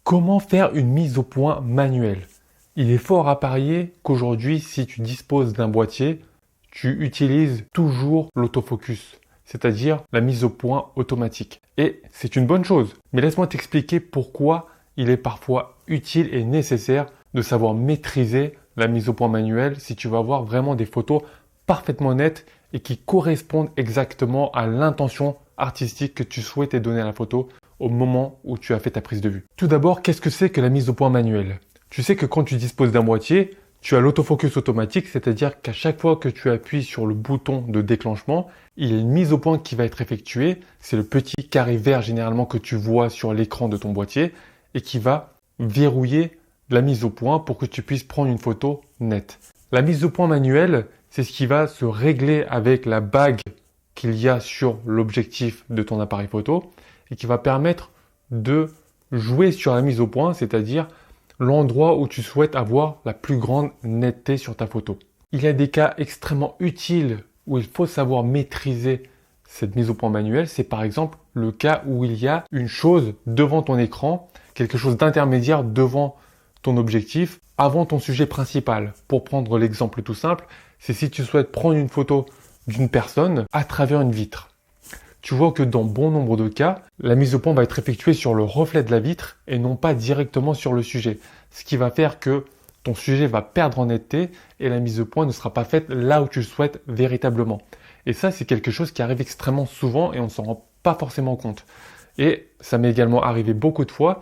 Comment faire une mise au point manuelle? Il est fort à parier qu'aujourd'hui, si tu disposes d'un boîtier, tu utilises toujours l'autofocus, c'est-à-dire la mise au point automatique. Et c'est une bonne chose, mais laisse-moi t'expliquer pourquoi il est parfois utile et nécessaire de savoir maîtriser la mise au point manuelle si tu veux avoir vraiment des photos parfaitement nettes et qui correspondent exactement à l'intention artistique que tu souhaitais donner à la photo au moment où tu as fait ta prise de vue. Tout d'abord, qu'est-ce que c'est que la mise au point manuelle? Tu sais que quand tu disposes d'un boîtier, tu as l'autofocus automatique, c'est-à-dire qu'à chaque fois que tu appuies sur le bouton de déclenchement, il y a une mise au point qui va être effectuée. C'est le petit carré vert généralement que tu vois sur l'écran de ton boîtier et qui va verrouiller la mise au point pour que tu puisses prendre une photo nette. La mise au point manuelle, c'est ce qui va se régler avec la bague qu'il y a sur l'objectif de ton appareil photo et qui va permettre de jouer sur la mise au point, c'est-à-dire l'endroit où tu souhaites avoir la plus grande netteté sur ta photo. Il y a des cas extrêmement utiles où il faut savoir maîtriser cette mise au point manuelle. C'est par exemple le cas où il y a une chose devant ton écran, quelque chose d'intermédiaire devant ton objectif, avant ton sujet principal. Pour prendre l'exemple tout simple, c'est si tu souhaites prendre une photo d'une personne à travers une vitre. Tu vois que dans bon nombre de cas, la mise au point va être effectuée sur le reflet de la vitre et non pas directement sur le sujet. Ce qui va faire que ton sujet va perdre en netteté et la mise au point ne sera pas faite là où tu le souhaites véritablement. Et ça, c'est quelque chose qui arrive extrêmement souvent et on ne s'en rend pas forcément compte. Et ça m'est également arrivé beaucoup de fois.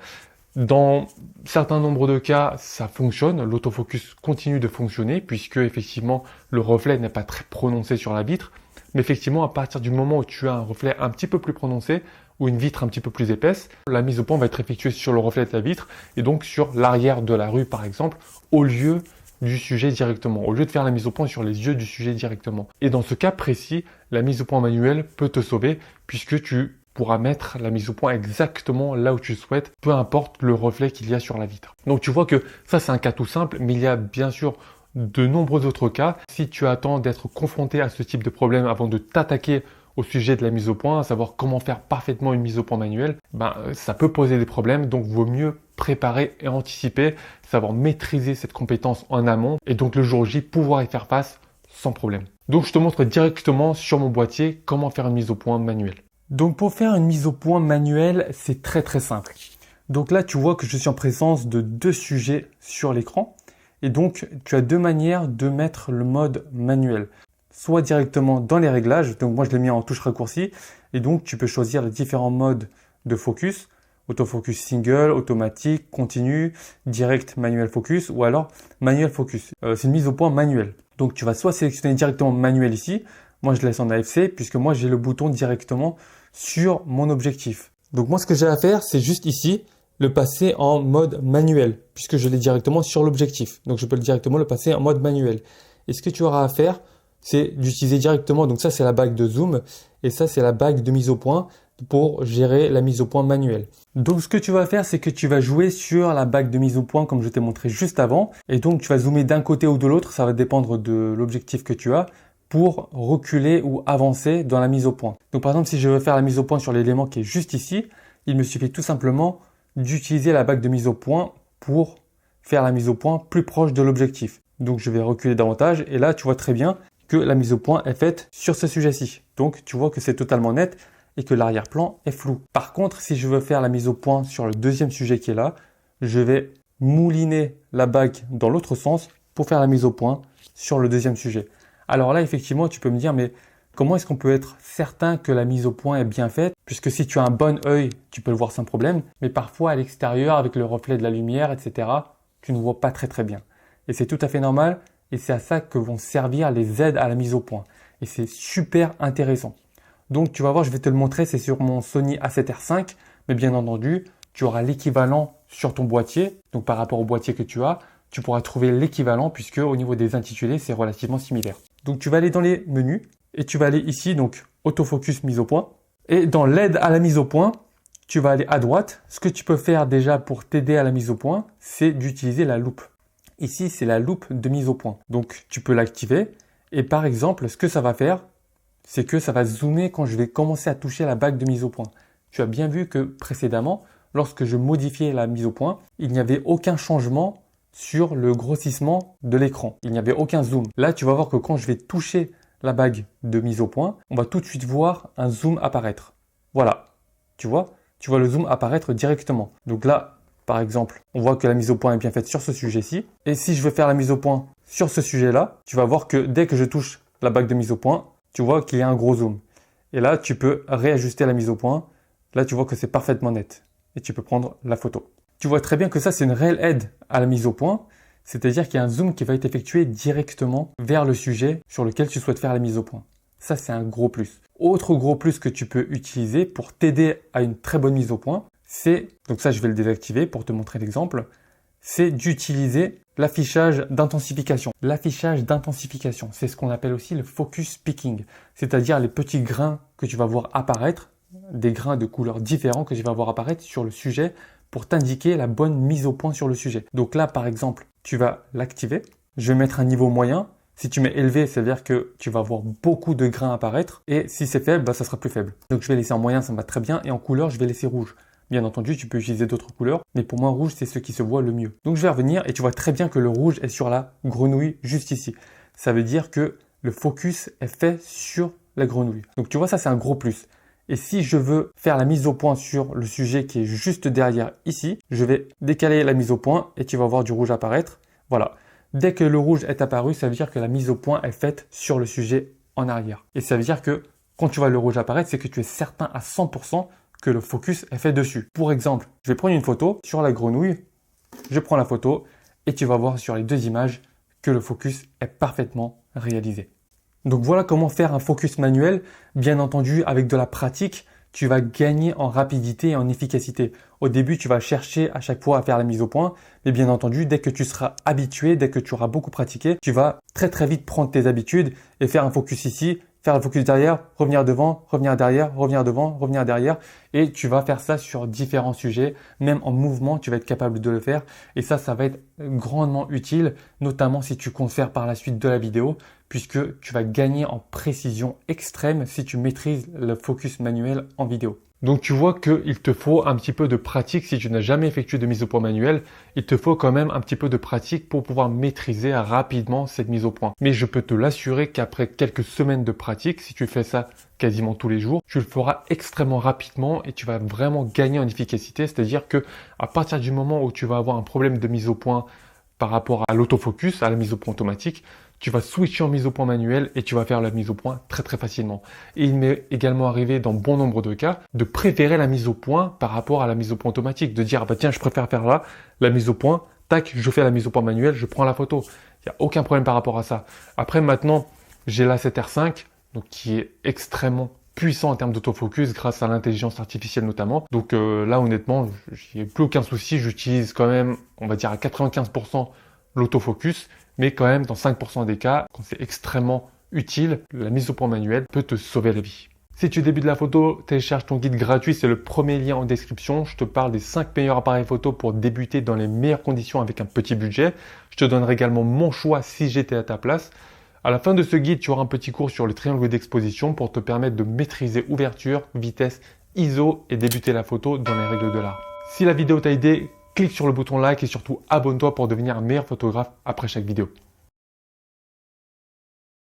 Dans certains nombres de cas, ça fonctionne, l'autofocus continue de fonctionner puisque effectivement le reflet n'est pas très prononcé sur la vitre. Mais effectivement, à partir du moment où tu as un reflet un petit peu plus prononcé ou une vitre un petit peu plus épaisse, la mise au point va être effectuée sur le reflet de la vitre et donc sur l'arrière de la rue par exemple, au lieu du sujet directement, au lieu de faire la mise au point sur les yeux du sujet directement. Et dans ce cas précis, la mise au point manuelle peut te sauver puisque tu pourras mettre la mise au point exactement là où tu souhaites, peu importe le reflet qu'il y a sur la vitre. Donc tu vois que ça c'est un cas tout simple, mais il y a bien sûr de nombreux autres cas. Si tu attends d'être confronté à ce type de problème avant de t'attaquer au sujet de la mise au point, à savoir comment faire parfaitement une mise au point manuelle, ça peut poser des problèmes, donc vaut mieux préparer et anticiper, savoir maîtriser cette compétence en amont et donc le jour J pouvoir y faire face sans problème. Donc je te montre directement sur mon boîtier comment faire une mise au point manuelle. Donc pour faire une mise au point manuelle, c'est très simple. Donc là tu vois que je suis en présence de deux sujets sur l'écran. Et donc, tu as deux manières de mettre le mode manuel. Soit directement dans les réglages, donc moi je l'ai mis en touche raccourci, et donc tu peux choisir les différents modes de focus, autofocus single, automatique, continu, direct, manuel focus, ou alors manuel focus. C'est une mise au point manuelle. Donc tu vas soit sélectionner directement manuel ici, moi je laisse en AFC, puisque moi j'ai le bouton directement sur mon objectif. Donc moi ce que j'ai à faire, c'est juste ici, le passer en mode manuel puisque je l'ai directement sur l'objectif. Donc je peux directement le passer en mode manuel. Et ce que tu auras à faire, c'est d'utiliser directement, donc ça c'est la bague de zoom et ça c'est la bague de mise au point pour gérer la mise au point manuelle. Donc ce que tu vas faire, c'est que tu vas jouer sur la bague de mise au point comme je t'ai montré juste avant. Et donc tu vas zoomer d'un côté ou de l'autre, ça va dépendre de l'objectif que tu as, pour reculer ou avancer dans la mise au point. Donc par exemple, si je veux faire la mise au point sur l'élément qui est juste ici, il me suffit tout simplement d'utiliser la bague de mise au point pour faire la mise au point plus proche de l'objectif. Donc je vais reculer davantage et là tu vois très bien que la mise au point est faite sur ce sujet-ci. Donc tu vois que c'est totalement net et que l'arrière-plan est flou. Par contre, si je veux faire la mise au point sur le deuxième sujet qui est là, je vais mouliner la bague dans l'autre sens pour faire la mise au point sur le deuxième sujet. Alors là, effectivement, tu peux me dire, mais comment est-ce qu'on peut être certain que la mise au point est bien faite? Puisque si tu as un bon œil, tu peux le voir sans problème. Mais parfois, à l'extérieur, avec le reflet de la lumière, etc., tu ne vois pas très bien. Et c'est tout à fait normal. Et c'est à ça que vont servir les aides à la mise au point. Et c'est super intéressant. Donc, tu vas voir, je vais te le montrer. C'est sur mon Sony A7R5. Mais bien entendu, tu auras l'équivalent sur ton boîtier. Donc, par rapport au boîtier que tu as, tu pourras trouver l'équivalent puisque au niveau des intitulés, c'est relativement similaire. Donc, tu vas aller dans les menus. Et tu vas aller ici, donc autofocus mise au point. Et dans l'aide à la mise au point, tu vas aller à droite. Ce que tu peux faire déjà pour t'aider à la mise au point, c'est d'utiliser la loupe. Ici, c'est la loupe de mise au point. Donc, tu peux l'activer. Et par exemple, ce que ça va faire, c'est que ça va zoomer quand je vais commencer à toucher la bague de mise au point. Tu as bien vu que précédemment, lorsque je modifiais la mise au point, il n'y avait aucun changement sur le grossissement de l'écran. Il n'y avait aucun zoom. Là, tu vas voir que quand je vais toucher la bague de mise au point, on va tout de suite voir un zoom apparaître. Voilà, tu vois le zoom apparaître directement. Donc là, par exemple, on voit que la mise au point est bien faite sur ce sujet-ci. Et si je veux faire la mise au point sur ce sujet-là, tu vas voir que dès que je touche la bague de mise au point, tu vois qu'il y a un gros zoom. Et là, tu peux réajuster la mise au point. Là, tu vois que c'est parfaitement net. Et tu peux prendre la photo. Tu vois très bien que ça, c'est une réelle aide à la mise au point. C'est-à-dire qu'il y a un zoom qui va être effectué directement vers le sujet sur lequel tu souhaites faire la mise au point. Ça, c'est un gros plus. Autre gros plus que tu peux utiliser pour t'aider à une très bonne mise au point, c'est, donc ça, je vais le désactiver pour te montrer l'exemple, c'est d'utiliser l'affichage d'intensification. L'affichage d'intensification, c'est ce qu'on appelle aussi le focus picking, c'est-à-dire les petits grains que tu vas voir apparaître, des grains de couleurs différents que tu vas voir apparaître sur le sujet pour t'indiquer la bonne mise au point sur le sujet. Donc là, par exemple, tu vas l'activer. Je vais mettre un niveau moyen. Si tu mets élevé, ça veut dire que tu vas voir beaucoup de grains apparaître. Et si c'est faible, ça sera plus faible. Donc je vais laisser en moyen, ça me va très bien. Et en couleur, je vais laisser rouge. Bien entendu, tu peux utiliser d'autres couleurs. Mais pour moi, rouge, c'est ce qui se voit le mieux. Donc je vais revenir et tu vois très bien que le rouge est sur la grenouille juste ici. Ça veut dire que le focus est fait sur la grenouille. Donc tu vois, ça c'est un gros plus. Et si je veux faire la mise au point sur le sujet qui est juste derrière ici, je vais décaler la mise au point et tu vas voir du rouge apparaître. Voilà. Dès que le rouge est apparu, ça veut dire que la mise au point est faite sur le sujet en arrière. Et ça veut dire que quand tu vois le rouge apparaître, c'est que tu es certain à 100% que le focus est fait dessus. Pour exemple, je vais prendre une photo sur la grenouille. Je prends la photo et tu vas voir sur les deux images que le focus est parfaitement réalisé. Donc voilà comment faire un focus manuel. Bien entendu, avec de la pratique, tu vas gagner en rapidité et en efficacité. Au début, tu vas chercher à chaque fois à faire la mise au point. Mais bien entendu, dès que tu seras habitué, dès que tu auras beaucoup pratiqué, tu vas très très vite prendre tes habitudes et faire un focus ici, faire le focus derrière, revenir devant, revenir derrière, revenir devant, revenir derrière. Et tu vas faire ça sur différents sujets. Même en mouvement, tu vas être capable de le faire. Et ça va être grandement utile, notamment si tu comptes faire par la suite de la vidéo, puisque tu vas gagner en précision extrême si tu maîtrises le focus manuel en vidéo. Donc tu vois qu'il te faut un petit peu de pratique. Si tu n'as jamais effectué de mise au point manuelle, il te faut quand même un petit peu de pratique pour pouvoir maîtriser rapidement cette mise au point. Mais je peux te l'assurer qu'après quelques semaines de pratique, si tu fais ça quasiment tous les jours, tu le feras extrêmement rapidement et tu vas vraiment gagner en efficacité. C'est-à-dire que à partir du moment où tu vas avoir un problème de mise au point par rapport à l'autofocus, à la mise au point automatique, tu vas switcher en mise au point manuelle et tu vas faire la mise au point très très facilement. Et il m'est également arrivé dans bon nombre de cas de préférer la mise au point par rapport à la mise au point automatique, de dire tiens je préfère faire là la mise au point, tac je fais la mise au point manuelle, je prends la photo. Il n'y a aucun problème par rapport à ça. Après maintenant j'ai la 7R5 donc qui est extrêmement puissant en termes d'autofocus grâce à l'intelligence artificielle notamment. Donc là honnêtement j'ai plus aucun souci, j'utilise quand même on va dire à 95% l'autofocus. Mais quand même, dans 5% des cas, quand c'est extrêmement utile, la mise au point manuelle peut te sauver la vie. Si tu débutes la photo, télécharge ton guide gratuit, c'est le premier lien en description. Je te parle des 5 meilleurs appareils photo pour débuter dans les meilleures conditions avec un petit budget. Je te donnerai également mon choix si j'étais à ta place. À la fin de ce guide, tu auras un petit cours sur le triangle d'exposition pour te permettre de maîtriser ouverture, vitesse, ISO et débuter la photo dans les règles de l'art. Si la vidéo t'a aidé, clique sur le bouton like et surtout abonne-toi pour devenir un meilleur photographe après chaque vidéo.